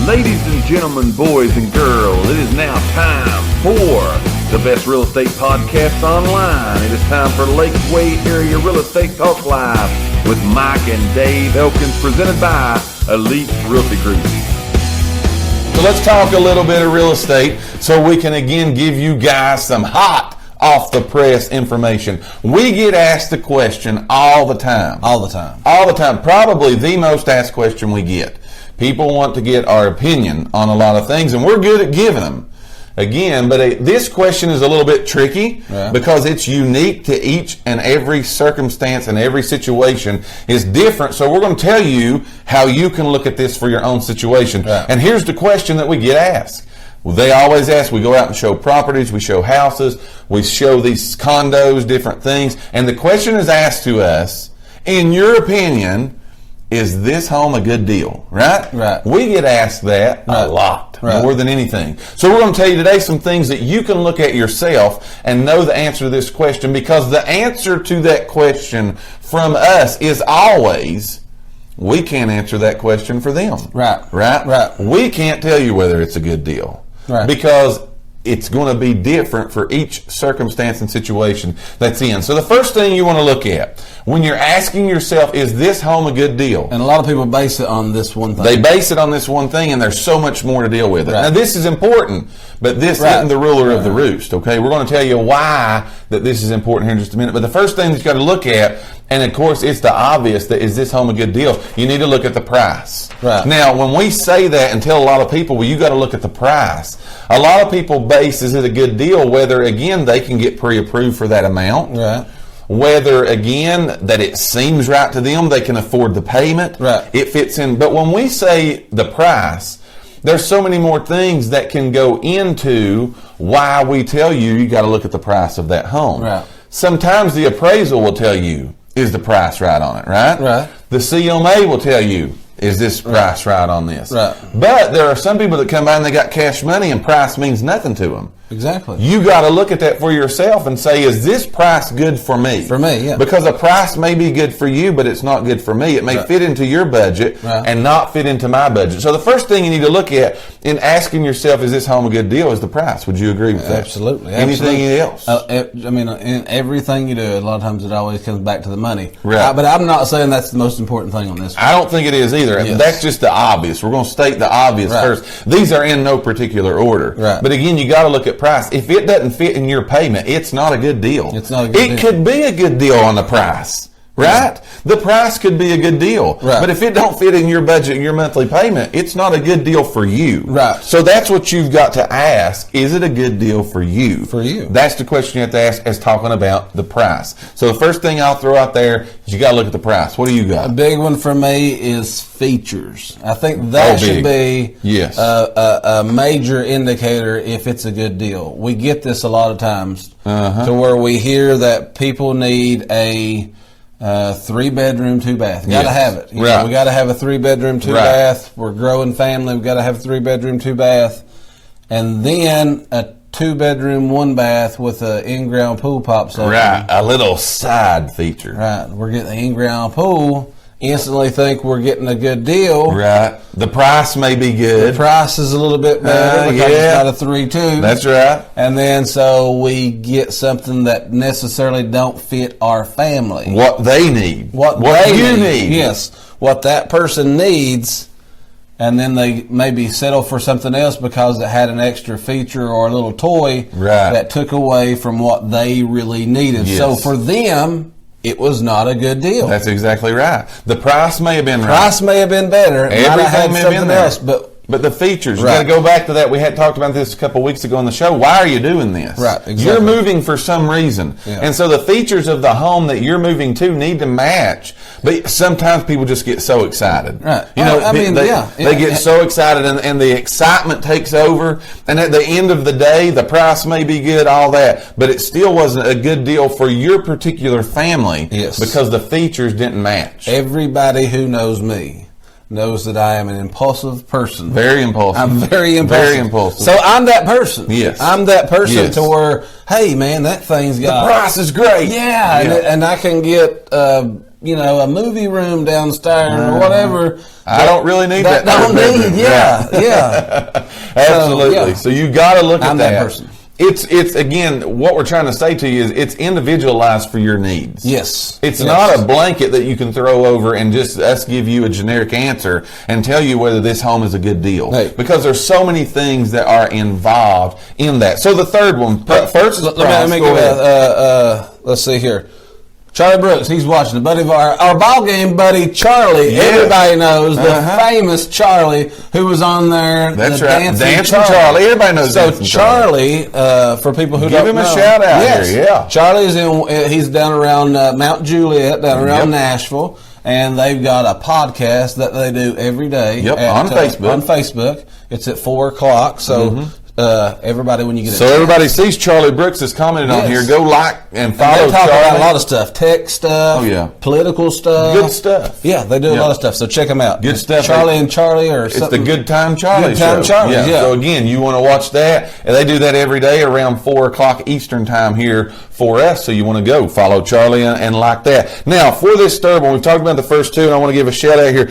Ladies and gentlemen, boys and girls, it is now time for the best real estate podcast online. It is time for Lakeway Area Real Estate Talk Live with Mike and Dave Elkins, presented by Elite Realty Group. So let's talk a little bit of real estate so we can again give you guys some hot off the press information. We get asked the question all the time. All the time. All the time. Probably the most asked question we get. People want to get our opinion on a lot of things, and we're good at giving them. Again, but this question is a little bit tricky because it's unique to each and every circumstance, and every situation is different. So we're going to tell you how you can look at this for your own situation. And here's the question that we get asked. Well, they always ask, we go out and show properties, we show houses, we show these condos, different things. And the question is asked to us, in your opinion, is this home a good deal? Right? Right. We get asked that a lot, more than anything. So we're going to tell you today some things that you can look at yourself and know the answer to this question, because the answer to that question from us is always, we can't answer that question for them. Right. Right? Right. We can't tell you whether it's a good deal. Right. Because it's going to be different for each circumstance and situation that's in. So the first thing you want to look at when you're asking yourself, is this home a good deal? And a lot of people base it on this one thing. They base it on this one thing, and there's so much more to deal with it. Right. Now, this is important, but this isn't the ruler of the roost, okay? We're going to tell you why that this is important here in just a minute. But the first thing that you got to look at, and of course it's the obvious, that is this home a good deal? You need to look at the price. Right. Now, when we say that and tell a lot of people, well, you got to look at the price. A lot of people base, is it a good deal, whether, again, they can get pre-approved for that amount. Right. Whether, again, that it seems right to them, they can afford the payment. Right. It fits in. But when we say the price, there's so many more things that can go into why we tell you got to look at the price of that home. Right. Sometimes the appraisal will tell you, is the price right on it, right? Right. The CMA will tell you, is this price right on this? Right. But there are some people that come by and they got cash money and price means nothing to them. Exactly. You got to look at that for yourself and say, is this price good for me? For me, yeah. Because a price may be good for you, but it's not good for me. It may fit into your budget and not fit into my budget. So the first thing you need to look at in asking yourself, is this home a good deal, is the price. Would you agree with that? Absolutely. Anything else? I mean, in everything you do, a lot of times it always comes back to the money. Right. But I'm not saying that's the most important thing on this one. I don't think it is either. Yes. That's just the obvious. We're going to state the obvious first. These are in no particular order. Right. But again, you got to look at price. If it doesn't fit in your payment, it's not a good deal. It's not a good deal. It could be a good deal on the price. Right? The price could be a good deal. Right. But if it don't fit in your budget and your monthly payment, it's not a good deal for you. Right. So that's what you've got to ask. Is it a good deal for you? For you. That's the question you have to ask as talking about the price. So the first thing I'll throw out there is you got to look at the price. What do you got? A big one for me is features. I think that should be a major indicator if it's a good deal. We get this a lot of times to where we hear that people need a 3-bedroom, 2-bath. Got to have it. You know, we got to have a 3-bedroom, 2-bath. We're a growing family. We've got to have a 3-bedroom, 2-bath. And then a 2-bedroom, 1-bath with an in-ground pool pops up. Right. A little side feature. Right. We're getting the in-ground pool. Instantly think we're getting a good deal. Right. The price may be good. The price is a little bit better because it's got a 3.2. That's right. And then so we get something that necessarily don't fit our family. What they need. What you need. Yes. What that person needs. And then they maybe settle for something else because it had an extra feature or a little toy that took away from what they really needed. Yes. So for them, it was not a good deal. That's exactly right. The price may have been Price may have been better. Everything may have been there. Else, but the features, you got to go back to that. We had talked about this a couple of weeks ago on the show. Why are you doing this? Right, exactly. You're moving for some reason. Yeah. And so the features of the home that you're moving to need to match. But sometimes people just get so excited. Right. You know, they get so excited and the excitement takes over. And at the end of the day, the price may be good, all that, but it still wasn't a good deal for your particular family because the features didn't match. Everybody who knows me knows that I am an impulsive person. Very impulsive. I'm very impulsive. Very impulsive. So I'm that person. Yes. I'm that person to where, hey, man, that thing's got... The price is great. Yeah. And I can get a movie room downstairs or whatever. I don't really need that. Absolutely. So you got to look at that. Person. It's again, what we're trying to say to you is it's individualized for your needs. Yes. It's not a blanket that you can throw over and just us give you a generic answer and tell you whether this home is a good deal. Hey. Because there's so many things that are involved in that. So the third one, first is price. Let me go let's see here. Charlie Brooks, he's watching. A buddy of our ball game buddy, Charlie. Yes. Everybody knows the famous Charlie who was on there. That's right. Dancing Charlie. Everybody knows Dancing Charlie. For people who don't know. Give him a shout out here. Yeah. Charlie's he's down around Mount Juliet, down around Nashville. And they've got a podcast that they do every day. On Facebook. On Facebook. It's at 4:00. So everybody, when you get everybody sees Charlie Brooks is commented on here. Go like and follow. And they talk about a lot of stuff, tech stuff, political stuff, good stuff. Yeah, they do a lot of stuff. So check them out. Good stuff. Charlie and Charlie, or it's the Good Time Charlie show. Yeah. So again, you want to watch that, and they do that every day around 4:00 Eastern time here for us. So you want to go follow Charlie and like that. Now for this third one, we've talked about the first two, and I want to give a shout out here.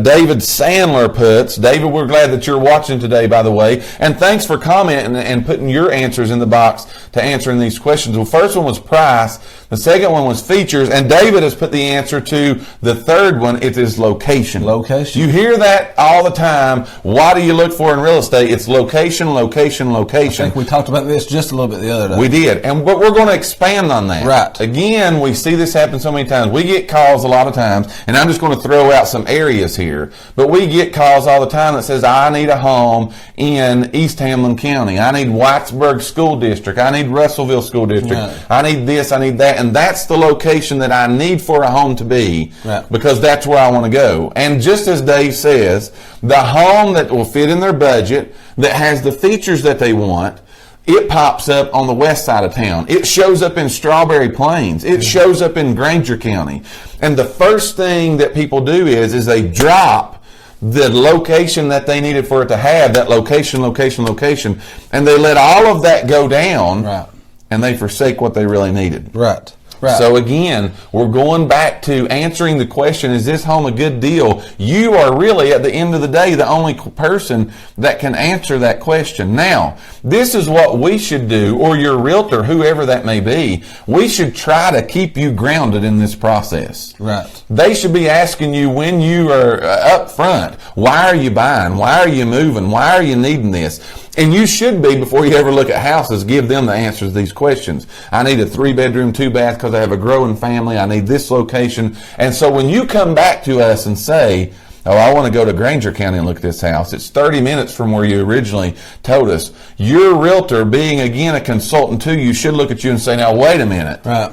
David Sandler puts, David, we're glad that you're watching today, by the way, and thanks for commenting and putting your answers in the box to answering these questions. Well, first one was price. The second one was features. And David has put the answer to the third one. It is location. Location. You hear that all the time. What do you look for in real estate? It's location, location, location. I think we talked about this just a little bit the other day. We did. But we're going to expand on that. Right. Again, we see this happen so many times. We get calls a lot of times, and I'm just going to throw out some areas here. But we get calls all the time that says, I need a home in East Hamlin County. I need Whitesburg School District. I need Russellville School District. Right. I need this, I need that. And that's the location that I need for a home to be, because that's where I want to go. And just as Dave says, the home that will fit in their budget, that has the features that they want, it pops up on the west side of town. It shows up in Strawberry Plains. It shows up in Granger County. And the first thing that people do is they drop the location that they needed for it to have, that location, and they let all of that go down, and they forsake what they really needed. Right. So again, we're going back to answering the question, is this home a good deal? You are really, at the end of the day, the only person that can answer that question. Now, this is what we should do, or your realtor, whoever that may be. We should try to keep you grounded in this process. Right. They should be asking you when you are up front, why are you buying? Why are you moving? Why are you needing this? And you should be, before you ever look at houses, give them the answers to these questions. I need a 3-bedroom, 2-bath because I have a growing family. I need this location. And so when you come back to us and say, oh, I want to go to Granger County and look at this house, it's 30 minutes from where you originally told us. Your realtor, being, again, a consultant too, you should look at you and say, now, wait a minute. Right.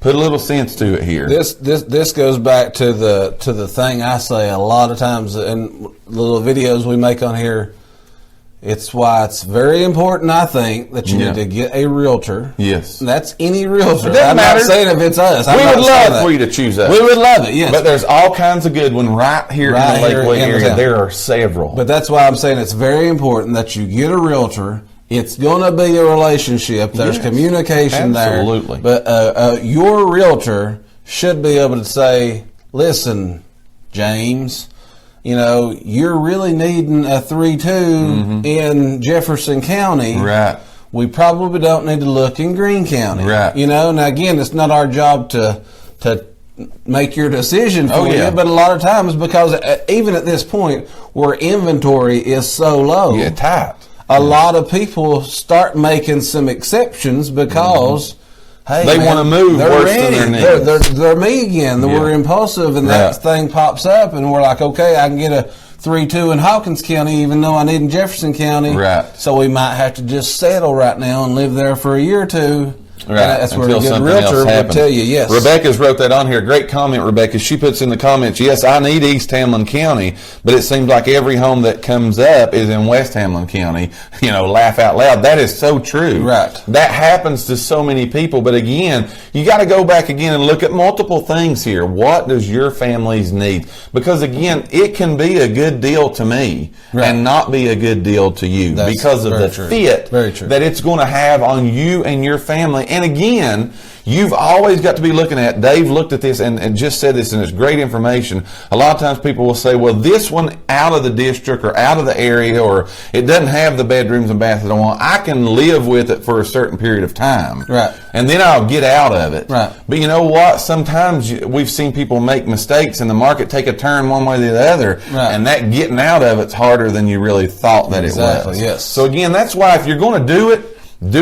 Put a little sense to it here. This goes back to the thing I say a lot of times in little videos we make on here. It's why it's very important, I think, that you need to get a realtor. Yes. That's any realtor. I'm not saying if it's us. We would love for you to choose us. We would love it, yes. But there's all kinds of good ones right here in the Lakeway area. There are several. But that's why I'm saying it's very important that you get a realtor. It's going to be a relationship. There's communication there. Absolutely. But your realtor should be able to say, listen, James, you're really needing a 3-2 in Jefferson County. Right. We probably don't need to look in Greene County. Right. Now again, it's not our job to make your decision for you, but a lot of times, because even at this point where inventory is so low, tight, a lot of people start making some exceptions because hey, they want to move worse than their needs. They're me again. We're impulsive, and that thing pops up, and we're like, okay, I can get a 3-2 in Hawkins County, even though I need in Jefferson County. Right. So we might have to just settle right now and live there for a year or two. Right. That's where a good realtor would tell you, yes. Rebecca's wrote that on here. Great comment, Rebecca. She puts in the comments, yes, I need East Hamlin County, but it seems like every home that comes up is in West Hamlin County. Laugh out loud. That is so true. Right. That happens to so many people. But again, you got to go back again and look at multiple things here. What does your family's need? Because again, it can be a good deal to me and not be a good deal to you because of the fit very true. that it's going to have on you and your family And again, you've always got to be looking at, Dave looked at this and just said this, and it's great information. A lot of times people will say, well, this one out of the district or out of the area, or it doesn't have the bedrooms and baths that I want. I can live with it for a certain period of time. Right. And then I'll get out of it. Right. But you know what? Sometimes we've seen people make mistakes and the market take a turn one way or the other. Right. And that getting out of it's harder than you really thought that it was. Yes. So again, that's why if you're going to do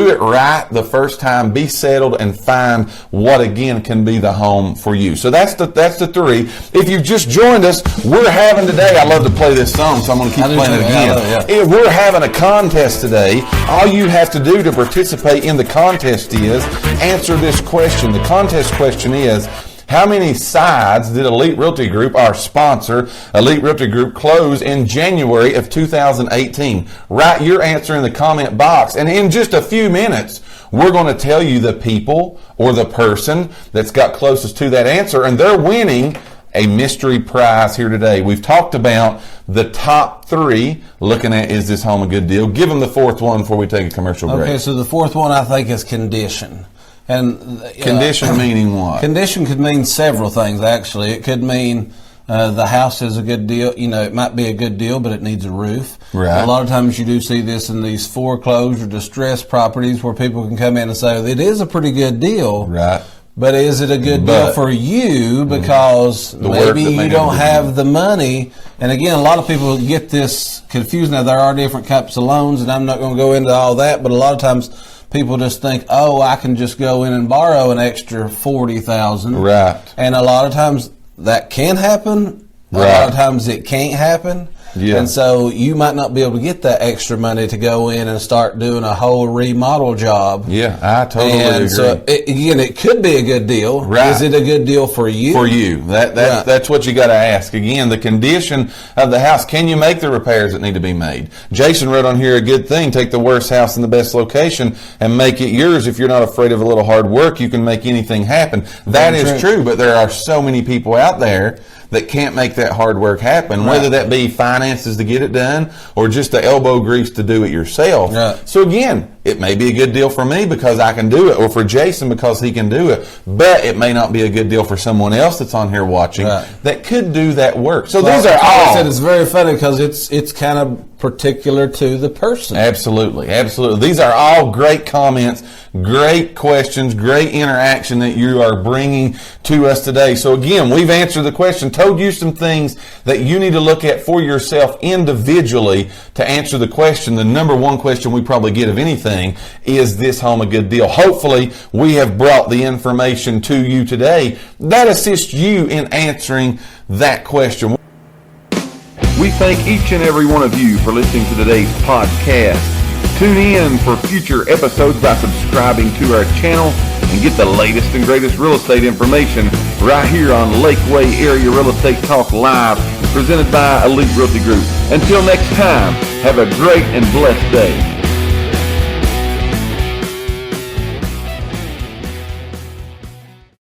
it right the first time, be settled, and find what again can be the home for you. So that's the three. If you've just joined us, we're having today, I love to play this song, so I'm going to keep playing it again. We're having a contest today. All you have to do to participate in the contest is answer this question. The contest question is, how many sides did Elite Realty Group, our sponsor, Elite Realty Group, close in January of 2018? Write your answer in the comment box, and in just a few minutes, we're going to tell you the people or the person that's got closest to that answer, and they're winning a mystery prize here today. We've talked about the top three, looking at, is this home a good deal? Give them the fourth one before we take a commercial break. Okay, so the fourth one I think is condition. And condition meaning what? Condition could mean several things, actually. It could mean the house is a good deal. You know, it might be a good deal, but it needs a roof. Right. A lot of times you do see this in these foreclosed or distressed properties where people can come in and say, it is a pretty good deal. Right. But is it a good deal for you because maybe you don't have the money? And again, a lot of people get this confused. Now, there are different types of loans, and I'm not going to go into all that, but a lot of times people just think, oh, I can just go in and borrow an extra $40,000. Right. And a lot of times that can happen. Right. A lot of times it can't happen. Yeah. And so you might not be able to get that extra money to go in and start doing a whole remodel job. Yeah, I totally agree. So again, it could be a good deal. Right. Is it a good deal for you? For you. That's what you got to ask. Again, the condition of the house. Can you make the repairs that need to be made? Jason wrote on here a good thing. Take the worst house in the best location and make it yours. If you're not afraid of a little hard work, you can make anything happen. That is true, but there are so many people out there that can't make that hard work happen, whether that be finances to get it done or just the elbow grease to do it yourself. Right. So again, it may be a good deal for me because I can do it, or for Jason because he can do it, but it may not be a good deal for someone else that's on here watching that could do that work. So these are all. I said it's very funny because it's kind of particular to the person. Absolutely, absolutely. These are all great comments, great questions, great interaction that you are bringing to us today. So again, we've answered the question, told you some things that you need to look at for yourself individually to answer the question. The number one question we probably get of anything, is this home a good deal? Hopefully, we have brought the information to you today that assists you in answering that question. We thank each and every one of you for listening to today's podcast. Tune in for future episodes by subscribing to our channel and get the latest and greatest real estate information right here on Lakeway Area Real Estate Talk Live, presented by Elite Realty Group. Until next time, have a great and blessed day.